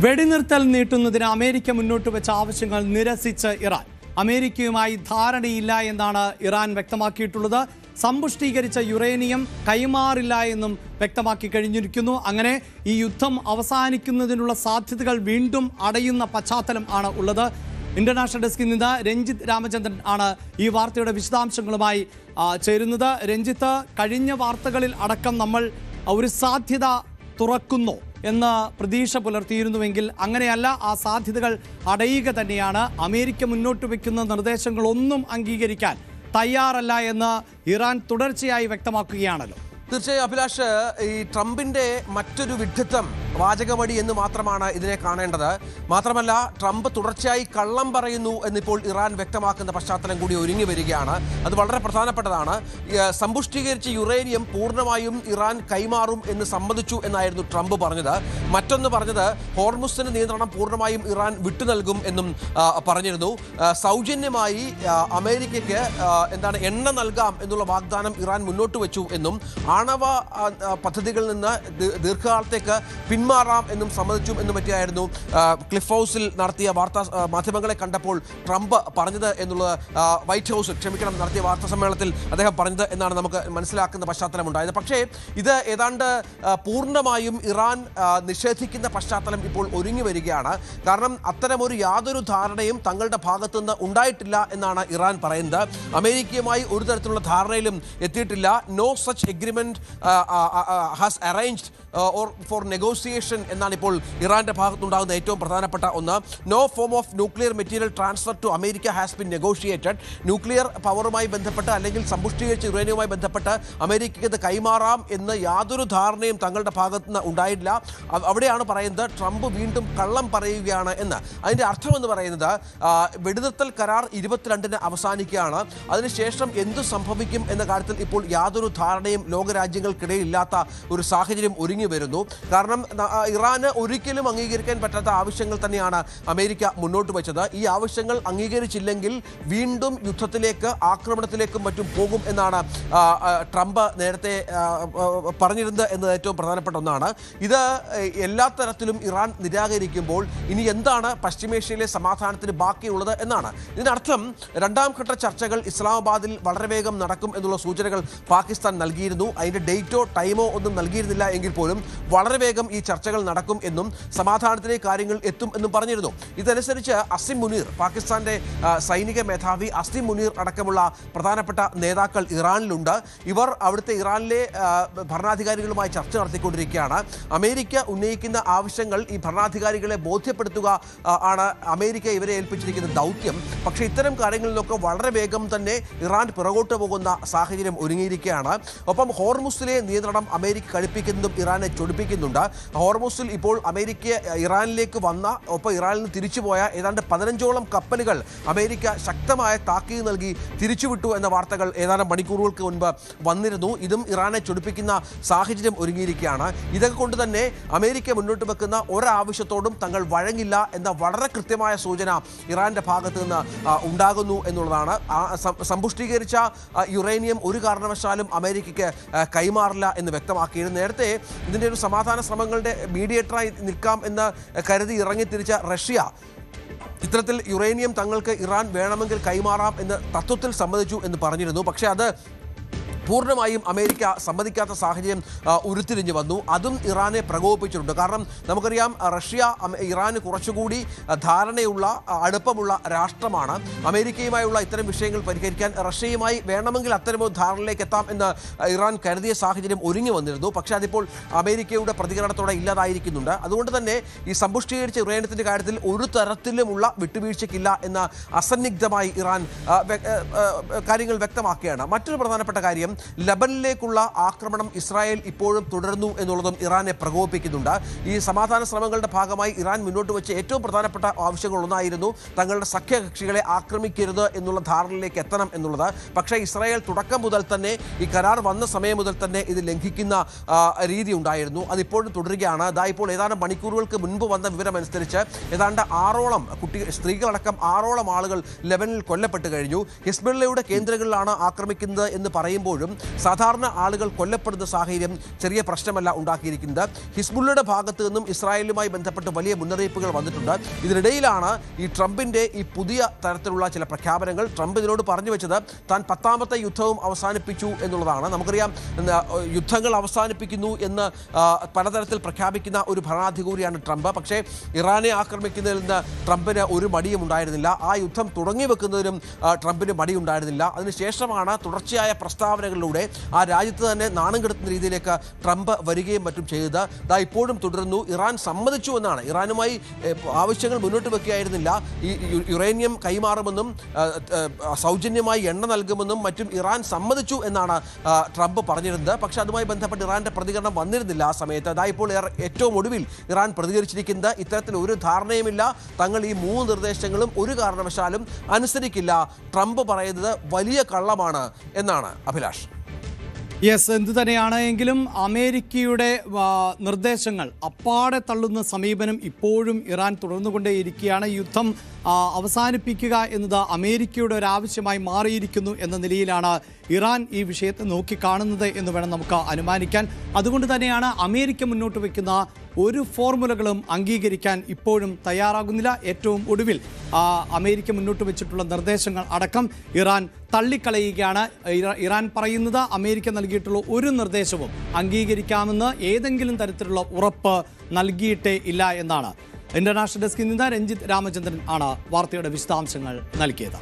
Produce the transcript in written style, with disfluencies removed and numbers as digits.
വെടിനിർത്തൽ നീട്ടുന്നതിന് അമേരിക്ക മുന്നോട്ട് വെച്ച ആവശ്യങ്ങൾ നിരസിച്ച് ഇറാൻ. അമേരിക്കയുമായി ധാരണയില്ല എന്നാണ് ഇറാൻ വ്യക്തമാക്കിയിട്ടുള്ളത്. സമ്പുഷ്ടീകരിച്ച യുറേനിയം കൈമാറില്ല എന്നും വ്യക്തമാക്കി കഴിഞ്ഞിരിക്കുന്നു. അങ്ങനെ ഈ യുദ്ധം അവസാനിക്കുന്നതിനുള്ള സാധ്യതകൾ വീണ്ടും അടയുന്ന പശ്ചാത്തലം ആണ് ഉള്ളത്. ഇന്റർനാഷണൽ ഡെസ്കിൽ നിന്ന് രഞ്ജിത്ത് രാമചന്ദ്രൻ ആണ് ഈ വാർത്തയുടെ വിശദാംശങ്ങളുമായി ചേരുന്നത്. രഞ്ജിത്ത്, കഴിഞ്ഞ വാർത്തകളിൽ അടക്കം നമ്മൾ ഒരു സാധ്യത തുറക്കുന്നു എന്ന് പ്രതീക്ഷ പുലർത്തിയിരുന്നുവെങ്കിൽ അങ്ങനെയല്ല, ആ സാധ്യതകൾ അടയുക തന്നെയാണ്. അമേരിക്ക മുന്നോട്ട് വയ്ക്കുന്ന നിർദ്ദേശങ്ങളൊന്നും അംഗീകരിക്കാൻ തയ്യാറല്ല എന്ന് ഇറാൻ തുടർച്ചയായി വ്യക്തമാക്കുകയാണല്ലോ. തീർച്ചയായും അഭിലാഷ്, ഈ ട്രംപിന്റെ മറ്റൊരു വിഡ്ഢിത്തം വാചകമടി എന്ന് മാത്രമാണ് ഇതിനെ കാണേണ്ടത്. മാത്രമല്ല, ട്രംപ് തുടർച്ചയായി കള്ളം പറയുന്നു എന്നിപ്പോൾ ഇറാൻ വ്യക്തമാക്കുന്ന പശ്ചാത്തലം കൂടി ഒരുങ്ങി വരികയാണ്. അത് വളരെ പ്രധാനപ്പെട്ടതാണ്. സമ്പുഷ്ടീകരിച്ച യുറേനിയം പൂർണ്ണമായും ഇറാൻ കൈമാറും എന്ന് സമ്മതിച്ചു എന്നായിരുന്നു ട്രംപ് പറഞ്ഞത്. മറ്റൊന്ന് പറഞ്ഞത് ഹോർമുസിന് നിയന്ത്രണം പൂർണ്ണമായും ഇറാൻ വിട്ടു നൽകും എന്നും പറഞ്ഞിരുന്നു. സൗജന്യമായി അമേരിക്കയ്ക്ക് എണ്ണ നൽകാം എന്നുള്ള വാഗ്ദാനം ഇറാൻ മുന്നോട്ട് വെച്ചു എന്നും ആണവ പദ്ധതികളിൽ നിന്ന് ദീർഘകാലത്തേക്ക് പിന്മാറാം എന്നും സമ്മതിച്ചു എന്നും പറ്റിയായിരുന്നു ക്ലിഫ് ഹൗസിൽ നടത്തിയ മാധ്യമങ്ങളെ കണ്ടപ്പോൾ ട്രംപ് പറഞ്ഞത് എന്നുള്ളത്. വൈറ്റ് ഹൗസ് നടത്തിയ വാർത്താ സമ്മേളനത്തിൽ അദ്ദേഹം പറഞ്ഞത് എന്നാണ് നമുക്ക് മനസ്സിലാക്കുന്ന പശ്ചാത്തലമുണ്ടായത്. പക്ഷേ ഇത് ഏതാണ്ട് പൂർണ്ണമായും ഇറാൻ നിഷേധിക്കുന്ന പശ്ചാത്തലം ഇപ്പോൾ ഒരുങ്ങി വരികയാണ്. കാരണം അത്തരമൊരു യാതൊരു ധാരണയും തങ്ങളുടെ ഭാഗത്തുനിന്ന് ഉണ്ടായിട്ടില്ല എന്നാണ് ഇറാൻ പറയുന്നത്. അമേരിക്കയുമായി ഒരു തരത്തിലുള്ള ധാരണയിലും എത്തിയിട്ടില്ല. No such agreement has arranged or for negotiation എന്നാണ് ഇപ്പോൾ ഇറാന്റെ ഭാഗത്തുണ്ടാകുന്ന ഏറ്റവും പ്രധാനപ്പെട്ട ഒന്ന്. No form of nuclear material transfer to America has been negotiated. Nuclear പവറുമായി ബന്ധപ്പെട്ട് അല്ലെങ്കിൽ സമ്പുഷ്ടീകരിച്ച യുറേനിയവുമായി ബന്ധപ്പെട്ട് അമേരിക്കയ്ക്ക് ഇത് കൈമാറാം എന്ന് യാതൊരു ധാരണയും തങ്ങളുടെ ഭാഗത്തുനിന്ന് ഉണ്ടായിട്ടില്ല. അവിടെയാണ് പറയുന്നത് ട്രംപ് വീണ്ടും കള്ളം പറയുകയാണ് എന്ന്. അതിൻ്റെ അർത്ഥമെന്ന് പറയുന്നത് വെടിനിർത്തൽ കരാർ 22-ന് അവസാനിക്കുകയാണ്. അതിനുശേഷം എന്തു സംഭവിക്കും എന്ന കാര്യത്തിൽ ഇപ്പോൾ യാതൊരു ധാരണയും ലോകരാജ്യങ്ങൾക്കിടയിൽ ഇല്ലാത്ത ഒരു സാഹചര്യം ഒരുങ്ങി വരുന്നു. കാരണം ഇറാന് ഒരിക്കലും അംഗീകരിക്കാൻ പറ്റാത്ത ആവശ്യങ്ങൾ തന്നെയാണ് അമേരിക്ക മുന്നോട്ട് വെച്ചത്. ഈ ആവശ്യങ്ങൾ അംഗീകരിച്ചില്ലെങ്കിൽ വീണ്ടും യുദ്ധത്തിലേക്ക്, ആക്രമണത്തിലേക്കും മറ്റും പോകും എന്നാണ് ട്രംപ് നേരത്തെ പറഞ്ഞിരുന്നത് എന്നത് ഏറ്റവും പ്രധാനപ്പെട്ട ഒന്നാണ്. ഇത് എല്ലാ തരത്തിലും ഇറാൻ നിരാകരിക്കുമ്പോൾ ഇനി എന്താണ് പശ്ചിമേഷ്യയിലെ സമാധാനത്തിന് ബാക്കിയുള്ളത് എന്നാണ്. ഇതിനർത്ഥം രണ്ടാം ഘട്ട ചർച്ചകൾ ഇസ്ലാമാബാദിൽ വളരെ വേഗം നടക്കും എന്നുള്ള സൂചനകൾ പാകിസ്ഥാൻ നൽകിയിരുന്നു. അതിൻ്റെ ഡേറ്റോ ടൈമോ ഒന്നും നൽകിയിരുന്നില്ല എങ്കിൽ പോലും വളരെ വേഗം ഈ ചർച്ചകൾ നടക്കും എന്നും സമാധാനത്തിലേക്ക് കാര്യങ്ങൾ എത്തും എന്നും പറഞ്ഞിരുന്നു. ഇതനുസരിച്ച് അസിം മുനീർ, പാകിസ്ഥാന്റെ സൈനിക മേധാവി അസിം മുനീർ അടക്കമുള്ള പ്രധാനപ്പെട്ട നേതാക്കൾ ഇറാനിലുണ്ട്. ഇവർ അവിടുത്തെ ഇറാനിലെ ഭരണാധികാരികളുമായി ചർച്ച നടത്തിക്കൊണ്ടിരിക്കുകയാണ്. അമേരിക്ക ഉന്നയിക്കുന്ന ആവശ്യങ്ങൾ ഈ ഭരണാധികാരികളെ ബോധ്യപ്പെടുത്തുക ആണ് അമേരിക്ക ഇവരെ ഏൽപ്പിച്ചിരിക്കുന്ന ദൗത്യം. പക്ഷേ ഇത്തരം കാര്യങ്ങളിൽ നിന്നൊക്കെ വളരെ വേഗം തന്നെ ഇറാൻ പിറകോട്ട് പോകുന്ന സാഹചര്യം ഒരുങ്ങിയിരിക്കുകയാണ്. ഒപ്പം ഹോർമുസിലെ നിയന്ത്രണം അമേരിക്ക കഴിപ്പിക്കുന്നതും ഇറാനെ ചൊടിപ്പിക്കുന്നുണ്ട്. ഹോർമുസിൽ ഇപ്പോൾ അമേരിക്ക ഇറാനിലേക്ക് വന്ന, ഒപ്പം ഇറാനിൽ നിന്ന് തിരിച്ചുപോയ ഏതാണ്ട് 15ഓളം കപ്പലുകൾ അമേരിക്ക ശക്തമായ താക്കീത് നൽകി തിരിച്ചുവിട്ടു എന്ന വാർത്തകൾ ഏതാനും മണിക്കൂറുകൾക്ക് മുൻപ് വന്നിരുന്നു. ഇതും ഇറാനെ ചൊടിപ്പിക്കുന്ന സാഹചര്യം ഒരുങ്ങിയിരിക്കുകയാണ്. ഇതൊക്കെ കൊണ്ട് തന്നെ അമേരിക്ക മുന്നോട്ട് വെക്കുന്ന ഒരാവശ്യത്തോടും തങ്ങൾ വഴങ്ങില്ല എന്ന വളരെ കൃത്യമായ സൂചന ഇറാന്റെ ഭാഗത്ത് നിന്ന് ഉണ്ടാകുന്നു എന്നുള്ളതാണ്. സമ്പുഷ്ടീകരിച്ച യുറേനിയം ഒരു കാരണവശാലും അമേരിക്കയ്ക്ക് കൈമാറില്ല എന്ന് വ്യക്തമാക്കിയിരുന്നു. നേരത്തെ ഇതിൻ്റെ ഒരു സമാധാന ശ്രമങ്ങളുടെ മീഡിയേറ്ററായി നിൽക്കാം എന്ന് കരുതി ഇറങ്ങിത്തിരിച്ച റഷ്യ ഇത്തരത്തിൽ യുറേനിയം തങ്ങൾക്ക് ഇറാൻ വേണമെങ്കിൽ കൈമാറാം എന്ന് തത്വത്തിൽ സമ്മതിച്ചു എന്ന് പറഞ്ഞിരുന്നു. പക്ഷേ അത് പൂർണ്ണമായും അമേരിക്ക സമ്മതിക്കാത്ത സാഹചര്യം ഉരുത്തിരിഞ്ഞു വന്നു. അതും ഇറാനെ പ്രകോപിപ്പിച്ചിട്ടുണ്ട്. കാരണം നമുക്കറിയാം, റഷ്യ ഇറാന് കുറച്ചുകൂടി ധാരണയുള്ള, അടുപ്പമുള്ള രാഷ്ട്രമാണ്. അമേരിക്കയുമായുള്ള ഇത്തരം വിഷയങ്ങൾ പരിഹരിക്കാൻ റഷ്യയുമായി വേണമെങ്കിൽ അത്തരമൊരു ധാരണയിലേക്ക് എത്താം എന്ന് ഇറാൻ കരുതിയ സാഹചര്യം ഒരുങ്ങി വന്നിരുന്നു. പക്ഷേ അതിപ്പോൾ അമേരിക്കയുടെ പ്രതികരണത്തോടെ ഇല്ലാതായിരിക്കുന്നുണ്ട്. അതുകൊണ്ട് തന്നെ ഈ സമ്പുഷ്ടീകരിച്ച യുറേനിയത്തിൻ്റെ കാര്യത്തിൽ ഒരു തരത്തിലുമുള്ള വിട്ടുവീഴ്ചയ്ക്കില്ല എന്ന് അസന്നിഗ്ധമായി ഇറാൻ കാര്യങ്ങൾ വ്യക്തമാക്കുകയാണ്. മറ്റൊരു പ്രധാനപ്പെട്ട കാര്യം, ലബനിലേക്കുള്ള ആക്രമണം ഇസ്രായേൽ ഇപ്പോഴും തുടരുന്നു എന്നുള്ളതും ഇറാനെ പ്രകോപിപ്പിക്കുന്നുണ്ട്. ഈ സമാധാന ശ്രമങ്ങളുടെ ഭാഗമായി ഇറാൻ മുന്നോട്ട് വെച്ച ഏറ്റവും പ്രധാനപ്പെട്ട ആവശ്യങ്ങളൊന്നായിരുന്നു തങ്ങളുടെ സഖ്യകക്ഷികളെ ആക്രമിക്കരുത് എന്നുള്ള ധാരണയിലേക്ക് എത്തണം എന്നുള്ളത്. പക്ഷേ ഇസ്രായേൽ തുടക്കം മുതൽ തന്നെ, ഈ കരാർ വന്ന സമയം മുതൽ തന്നെ ഇത് ലംഘിക്കുന്ന രീതി ഉണ്ടായിരുന്നു. അതിപ്പോഴും തുടരുകയാണ്. ഇപ്പോൾ ഏതാനും മണിക്കൂറുകൾക്ക് മുൻപ് വന്ന വിവരമനുസരിച്ച് ഏതാണ്ട് 6ഓളം സ്ത്രീകളടക്കം 6ഓളം ആളുകൾ ലെബനിൽ കൊല്ലപ്പെട്ട് കഴിഞ്ഞു. ഹിസ്ബുള്ളയുടെ കേന്ദ്രങ്ങളിലാണ് ആക്രമിക്കുന്നത് എന്ന് പറയുമ്പോഴും പോലും സാധാരണ ആളുകൾ കൊല്ലപ്പെടുന്ന സാഹചര്യം ചെറിയ പ്രശ്നമല്ല ഉണ്ടാക്കിയിരിക്കുന്നത്. ഹിസ്ബുള്ളയുടെ ഭാഗത്തു നിന്നും ഇസ്രായേലുമായി ബന്ധപ്പെട്ട് വലിയ മുന്നറിയിപ്പുകൾ വന്നിട്ടുണ്ട്. ഇതിനിടയിലാണ് ഈ ട്രംപിന്റെ ഈ പുതിയ തരത്തിലുള്ള ചില പ്രഖ്യാപനങ്ങൾ. ട്രംപ് ഇതിനോട് പറഞ്ഞു വെച്ചത് താൻ 10ാമത്തെ യുദ്ധവും അവസാനിപ്പിച്ചു എന്നുള്ളതാണ്. നമുക്കറിയാം, യുദ്ധങ്ങൾ അവസാനിപ്പിക്കുന്നു എന്ന് പലതരത്തിൽ പ്രഖ്യാപിക്കുന്ന ഒരു ഭരണാധികാരിയാണ് ട്രംപ്. പക്ഷേ ഇറാനെ ആക്രമിക്കുന്നതിൽ നിന്ന് ട്രംപിന് ഒരു മടിയും ഉണ്ടായിരുന്നില്ല. ആ യുദ്ധം തുടങ്ങി വെക്കുന്നതിനും ട്രംപിന് മടിയുണ്ടായിരുന്നില്ല. അതിനുശേഷമാണ് തുടർച്ചയായ പ്രസ്താവനകളിലൂടെ ആ രാജ്യത്ത് തന്നെ നാണം കെടുത്തുന്ന രീതിയിലേക്ക് ട്രംപ് വരികയും മറ്റും ചെയ്തത് ഇപ്പോഴും തുടരുന്നു. ഇറാൻ സമ്മതിച്ചു എന്നാണ്. ഇറാനുമായി ആവശ്യങ്ങൾ മുന്നോട്ട് വെക്കുകയായിരുന്നില്ല. ഈ യുറേനിയം കൈമാറുമെന്നും സൗജന്യമായി എണ്ണ നൽകുമെന്നും മറ്റും ഇറാൻ സമ്മതിച്ചു എന്നാണ് ട്രംപ് പറഞ്ഞിരുന്നത്. പക്ഷേ അതുമായി ബന്ധപ്പെട്ട് ഇറാന്റെ പ്രതികരണം വന്നിരുന്നില്ല ആ സമയത്ത്. ഇപ്പോൾ ഏറ്റവും ഒടുവിൽ ഇറാൻ പ്രതികരിച്ചിരിക്കുന്നത് ഇത്തരത്തിൽ ഒരു ധാരണയുമില്ല, തങ്ങൾ ഈ 3 നിർദ്ദേശങ്ങളും ഒരു കാരണവശാലും അനുസരിക്കില്ല, ട്രംപ് പറയുന്നത് വലിയ കള്ളമാണ് എന്നാണ്. അഭിലാഷ്. യെസ്, എന്തു തന്നെയാണെങ്കിലും അമേരിക്കയുടെ നിർദ്ദേശങ്ങൾ അപ്പാടെ തള്ളുന്ന സമീപനം ഇപ്പോഴും ഇറാൻ തുടർന്നുകൊണ്ടേയിരിക്കുകയാണ്. യുദ്ധം അവസാനിപ്പിക്കുക എന്നത് അമേരിക്കയുടെ ഒരു ആവശ്യമായി മാറിയിരിക്കുന്നു എന്ന നിലയിലാണ് ഇറാൻ ഈ വിഷയത്തെ നോക്കിക്കാണുന്നത് എന്ന് വേണം നമുക്ക് അനുമാനിക്കാൻ. അതുകൊണ്ട് തന്നെയാണ് അമേരിക്ക മുന്നോട്ട് വയ്ക്കുന്ന ഒരു ഫോർമുലകളും അംഗീകരിക്കാൻ ഇപ്പോഴും തയ്യാറാകുന്നില്ല. ഏറ്റവും ഒടുവിൽ അമേരിക്ക മുന്നോട്ട് വെച്ചിട്ടുള്ള നിർദ്ദേശങ്ങൾ അടക്കം ഇറാൻ തള്ളിക്കളയുകയാണ്. ഇറാൻ പറയുന്നത് അമേരിക്ക നൽകിയിട്ടുള്ള ഒരു നിർദ്ദേശവും അംഗീകരിക്കാമെന്ന് ഏതെങ്കിലും തരത്തിലുള്ള ഉറപ്പ് നൽകിയിട്ടേ ഇല്ല എന്നാണ്. ഇന്റർനാഷണൽ ഡെസ്കിൽ നിന്ന് രഞ്ജിത്ത് രാമചന്ദ്രൻ ആണ് വാർത്തയുടെ വിശദാംശങ്ങൾ നൽകിയത്.